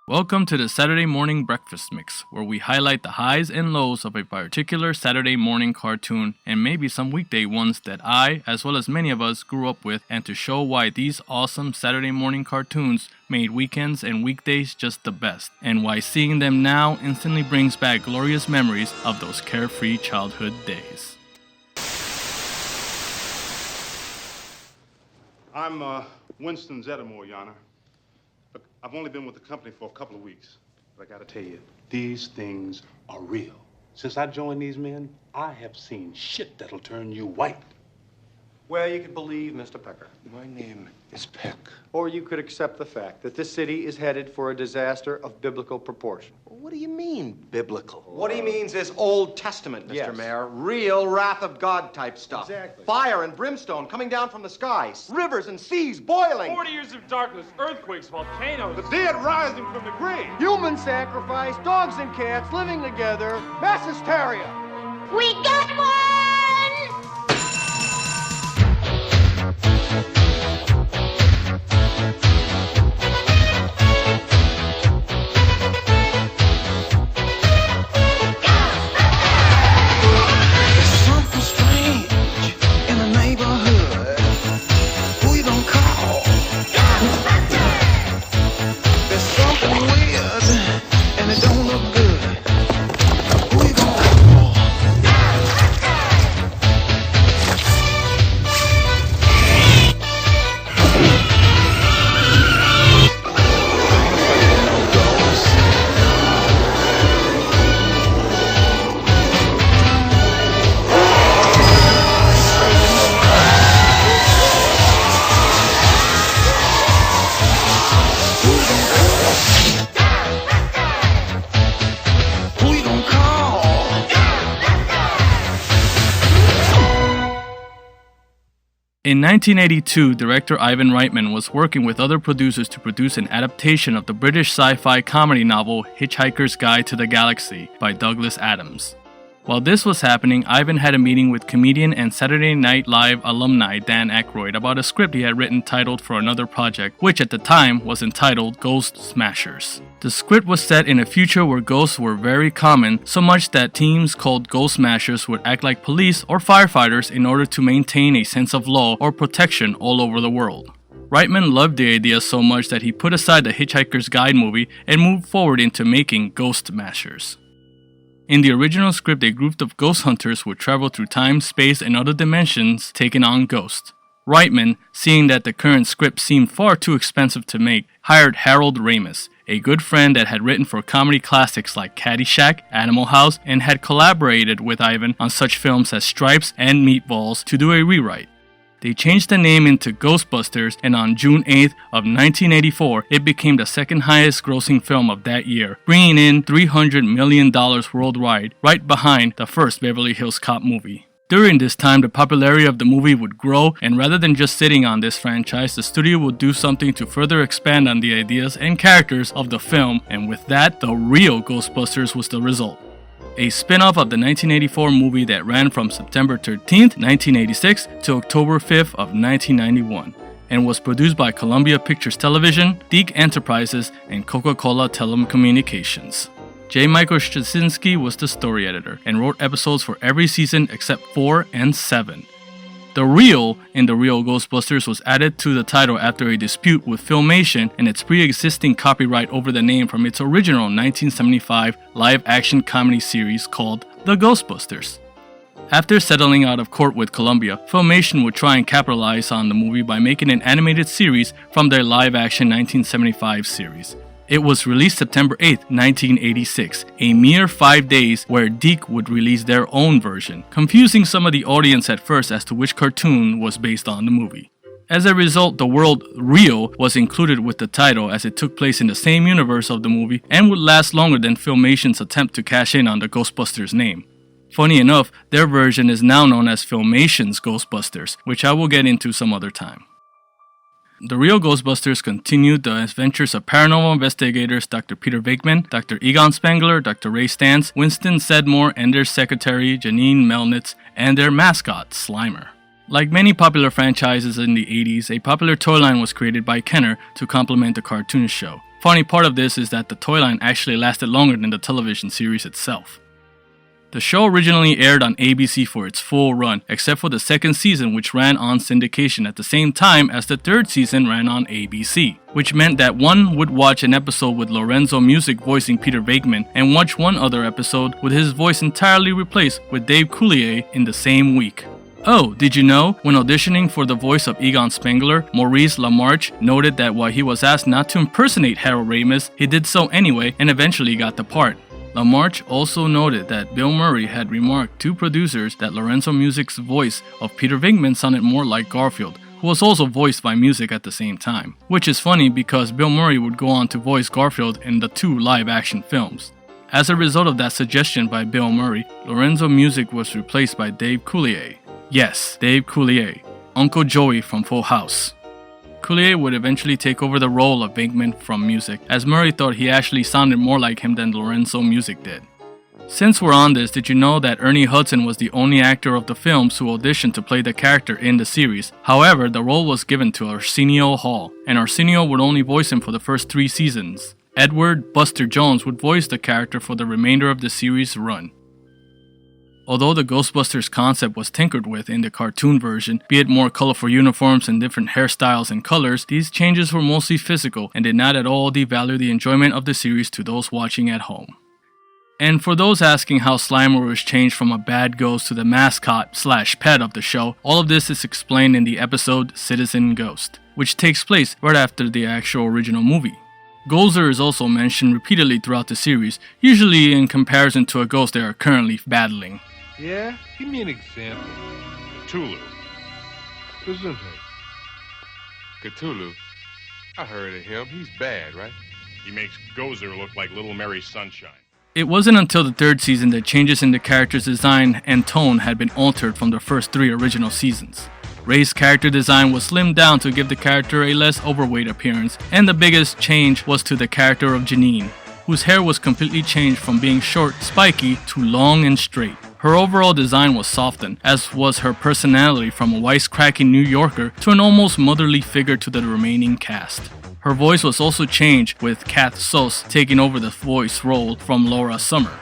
Welcome to the Saturday Morning Breakfast Mix, where we highlight the highs and lows of a particular Saturday morning cartoon and maybe some weekday ones that I, as well as many of us, grew up with, and to show why these awesome Saturday morning cartoons made weekends and weekdays just the best, and why seeing them now instantly brings back glorious memories of those carefree childhood days. I'm Winston Zeddemore, Your Honor. Look, I've only been with the company for a couple of weeks, but I gotta tell you, these things are real. Since I joined these men, I have seen shit that'll turn you white. Well, you could believe Mr. Pecker. My name is Peck. Or you could accept the fact that this city is headed for a disaster of biblical proportion. What do you mean, biblical? What he means is Old Testament, Mr. Yes. Mayor. Real wrath of God type stuff. Exactly. Fire and brimstone coming down from the skies. Rivers and seas boiling. 40 years of darkness, earthquakes, volcanoes. The dead rising from the grave. Human sacrifice, dogs and cats living together, mass hysteria. We got one! In 1982, director Ivan Reitman was working with other producers to produce an adaptation of the British sci-fi comedy novel Hitchhiker's Guide to the Galaxy by Douglas Adams. While this was happening, Ivan had a meeting with comedian and Saturday Night Live alumni Dan Aykroyd about a script he had written titled for another project, which at the time was entitled Ghost Smashers. The script was set in a future where ghosts were very common, so much that teams called Ghost Smashers would act like police or firefighters in order to maintain a sense of law or protection all over the world. Reitman loved the idea so much that he put aside the Hitchhiker's Guide movie and moved forward into making Ghost Smashers. In the original script, a group of ghost hunters would travel through time, space, and other dimensions, taking on ghosts. Reitman, seeing that the current script seemed far too expensive to make, hired Harold Ramis, a good friend that had written for comedy classics like Caddyshack, Animal House, and had collaborated with Ivan on such films as Stripes and Meatballs, to do a rewrite. They changed the name into Ghostbusters, and on June 8th of 1984, it became the second highest grossing film of that year, bringing in $300 million worldwide, right behind the first Beverly Hills Cop movie. During this time, the popularity of the movie would grow, and rather than just sitting on this franchise, the studio would do something to further expand on the ideas and characters of the film, and with that, the Real Ghostbusters was the result. A spin-off of the 1984 movie that ran from September 13th, 1986 to October 5th of 1991 and was produced by Columbia Pictures Television, Deke Enterprises, and Coca-Cola Telecommunications. J. Michael Straczynski was the story editor and wrote episodes for every season except 4 and 7. The Real in The Real Ghostbusters was added to the title after a dispute with Filmation and its pre-existing copyright over the name from its original 1975 live-action comedy series called The Ghostbusters. After settling out of court with Columbia, Filmation would try and capitalize on the movie by making an animated series from their live-action 1975 series. It was released September 8, 1986, a mere 5 days where Deke would release their own version, confusing some of the audience at first as to which cartoon was based on the movie. As a result, the word Real was included with the title as it took place in the same universe of the movie and would last longer than Filmation's attempt to cash in on the Ghostbusters name. Funny enough, their version is now known as Filmation's Ghostbusters, which I will get into some other time. The Real Ghostbusters continued the adventures of paranormal investigators Dr. Peter Venkman, Dr. Egon Spengler, Dr. Ray Stantz, Winston Sedmore, and their secretary Janine Melnitz, and their mascot, Slimer. Like many popular franchises in the 80s, a popular toy line was created by Kenner to complement the cartoon show. Funny part of this is that the toy line actually lasted longer than the television series itself. The show originally aired on ABC for its full run, except for the second season, which ran on syndication at the same time as the third season ran on ABC, which meant that one would watch an episode with Lorenzo Music voicing Peter Venkman and watch one other episode with his voice entirely replaced with Dave Coulier in the same week. Oh, did you know, when auditioning for the voice of Egon Spengler, Maurice LaMarche noted that while he was asked not to impersonate Harold Ramis, he did so anyway and eventually got the part. LaMarche also noted that Bill Murray had remarked to producers that Lorenzo Music's voice of Peter Venkman sounded more like Garfield, who was also voiced by Music at the same time. Which is funny because Bill Murray would go on to voice Garfield in the 2 live-action films. As a result of that suggestion by Bill Murray, Lorenzo Music was replaced by Dave Coulier. Yes, Dave Coulier, Uncle Joey from Full House. Coulier would eventually take over the role of Venkman from Music, as Murray thought he actually sounded more like him than Lorenzo Music did. Since we're on this, did you know that Ernie Hudson was the only actor of the films who auditioned to play the character in the series? However, the role was given to Arsenio Hall, and Arsenio would only voice him for the first 3 seasons. Edward Buster Jones would voice the character for the remainder of the series' run. Although the Ghostbusters concept was tinkered with in the cartoon version, be it more colorful uniforms and different hairstyles and colors, these changes were mostly physical and did not at all devalue the enjoyment of the series to those watching at home. And for those asking how Slimer was changed from a bad ghost to the mascot/pet of the show, all of this is explained in the episode Citizen Ghost, which takes place right after the actual original movie. Gozer is also mentioned repeatedly throughout the series, usually in comparison to a ghost they are currently battling. Yeah? Give me an example. Cthulhu. Gesundheit. Cthulhu? I heard of him. He's bad, right? He makes Gozer look like Little Mary Sunshine. It wasn't until the third season that changes in the character's design and tone had been altered from the first 3 original seasons. Ray's character design was slimmed down to give the character a less overweight appearance, and the biggest change was to the character of Janine, whose hair was completely changed from being short, spiky, to long and straight. Her overall design was softened, as was her personality, from a wisecracking New Yorker to an almost motherly figure to the remaining cast. Her voice was also changed, with Kath Sos taking over the voice role from Laura Summer.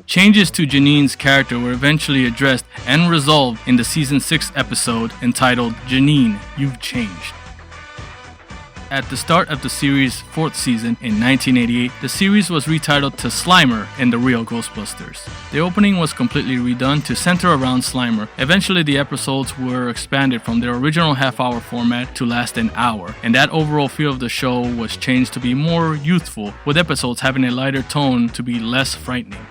Changes to Janine's character were eventually addressed and resolved in the season 6 episode entitled Janine, You've Changed. At the start of the series' 4th season in 1988, the series was retitled to Slimer and the Real Ghostbusters. The opening was completely redone to center around Slimer. Eventually the episodes were expanded from their original half-hour format to last an hour, and that overall feel of the show was changed to be more youthful, with episodes having a lighter tone to be less frightening.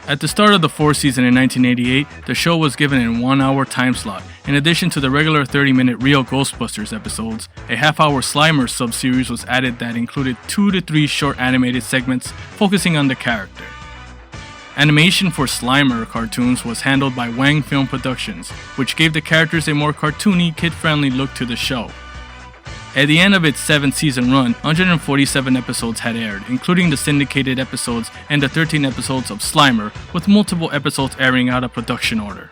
At the start of the 4th season in 1988, the show was given a 1-hour time slot. In addition to the regular 30-minute Real Ghostbusters episodes, a half-hour Slimer sub-series was added that included 2 to 3 short animated segments focusing on the character. Animation for Slimer cartoons was handled by Wang Film Productions, which gave the characters a more cartoony, kid-friendly look to the show. At the end of its 7th season run, 147 episodes had aired, including the syndicated episodes and the 13 episodes of Slimer, with multiple episodes airing out of production order.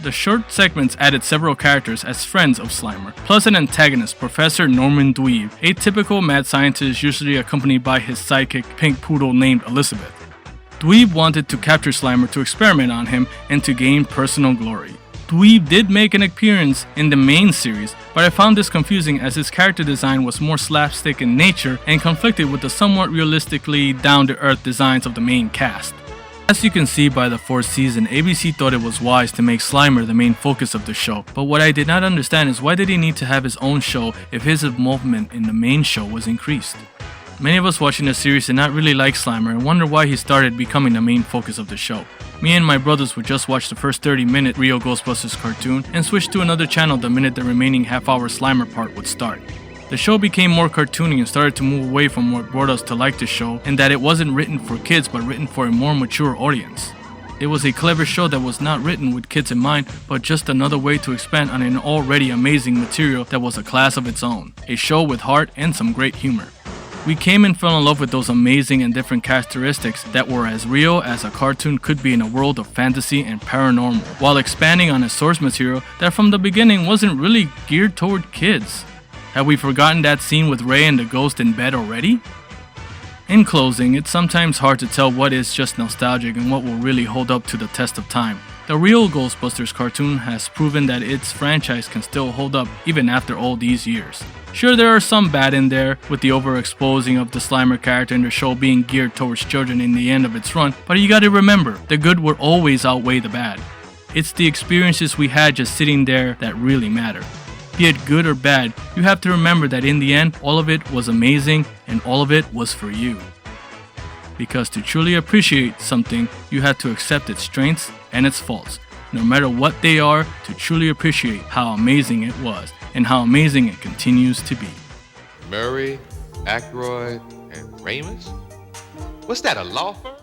The short segments added several characters as friends of Slimer, plus an antagonist, Professor Norman Dweeb, a typical mad scientist usually accompanied by his sidekick pink poodle named Elizabeth. Dweeb wanted to capture Slimer to experiment on him and to gain personal glory. Dweeb did make an appearance in the main series, but I found this confusing as his character design was more slapstick in nature and conflicted with the somewhat realistically down-to-earth designs of the main cast. As you can see by the 4th season, ABC thought it was wise to make Slimer the main focus of the show, but what I did not understand is why did he need to have his own show if his involvement in the main show was increased? Many of us watching the series did not really like Slimer and wonder why he started becoming the main focus of the show. Me and my brothers would just watch the first 30-minute Real Ghostbusters cartoon and switch to another channel the minute the remaining half-hour Slimer part would start. The show became more cartoony and started to move away from what brought us to like the show, and that it wasn't written for kids but written for a more mature audience. It was a clever show that was not written with kids in mind, but just another way to expand on an already amazing material that was a class of its own. A show with heart and some great humor. We came and fell in love with those amazing and different characteristics that were as real as a cartoon could be in a world of fantasy and paranormal, while expanding on a source material that from the beginning wasn't really geared toward kids. Have we forgotten that scene with Ray and the ghost in bed already? In closing, it's sometimes hard to tell what is just nostalgic and what will really hold up to the test of time. The Real Ghostbusters cartoon has proven that its franchise can still hold up even after all these years. Sure, there are some bad in there, with the overexposing of the Slimer character in the show being geared towards children in the end of its run, but you gotta remember, the good will always outweigh the bad. It's the experiences we had just sitting there that really matter. Be it good or bad, you have to remember that in the end, all of it was amazing and all of it was for you. Because to truly appreciate something, you have to accept its strengths and its faults, no matter what they are, to truly appreciate how amazing it was and how amazing it continues to be. Murray, Aykroyd, and Ramus? What's that, a law firm?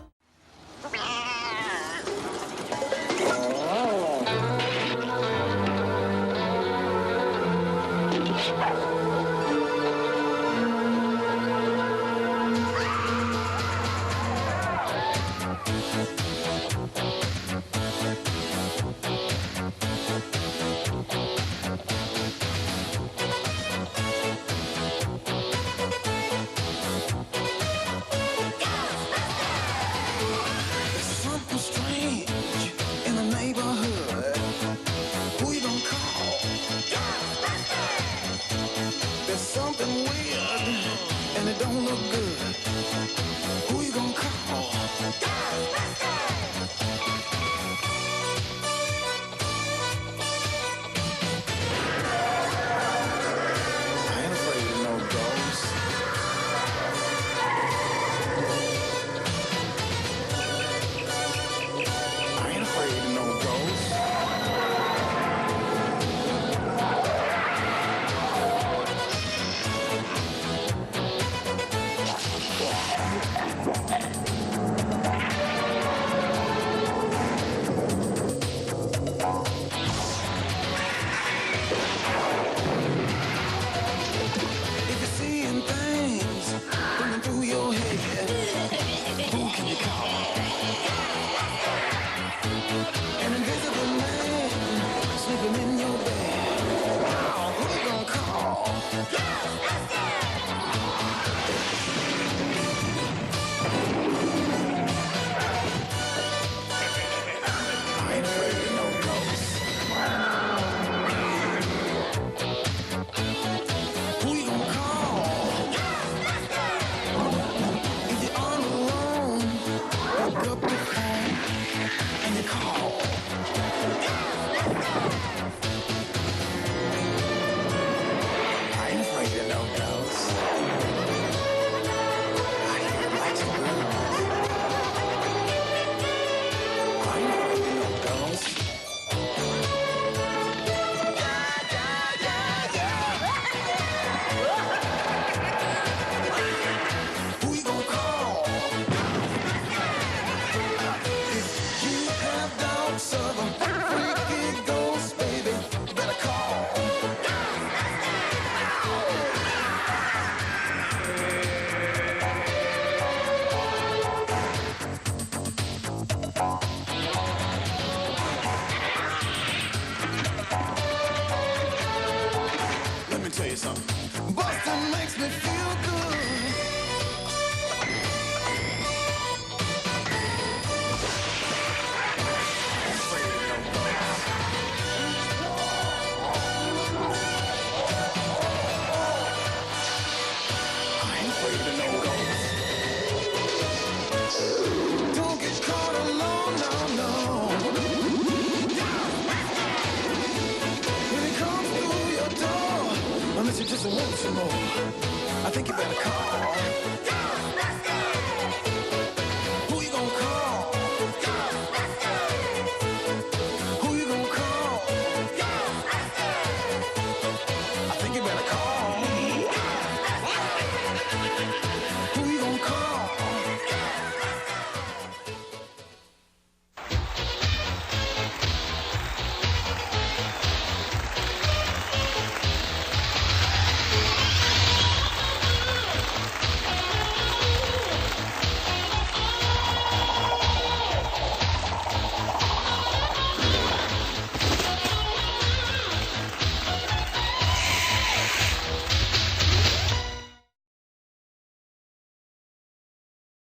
Unless you just want some more, I think you better call.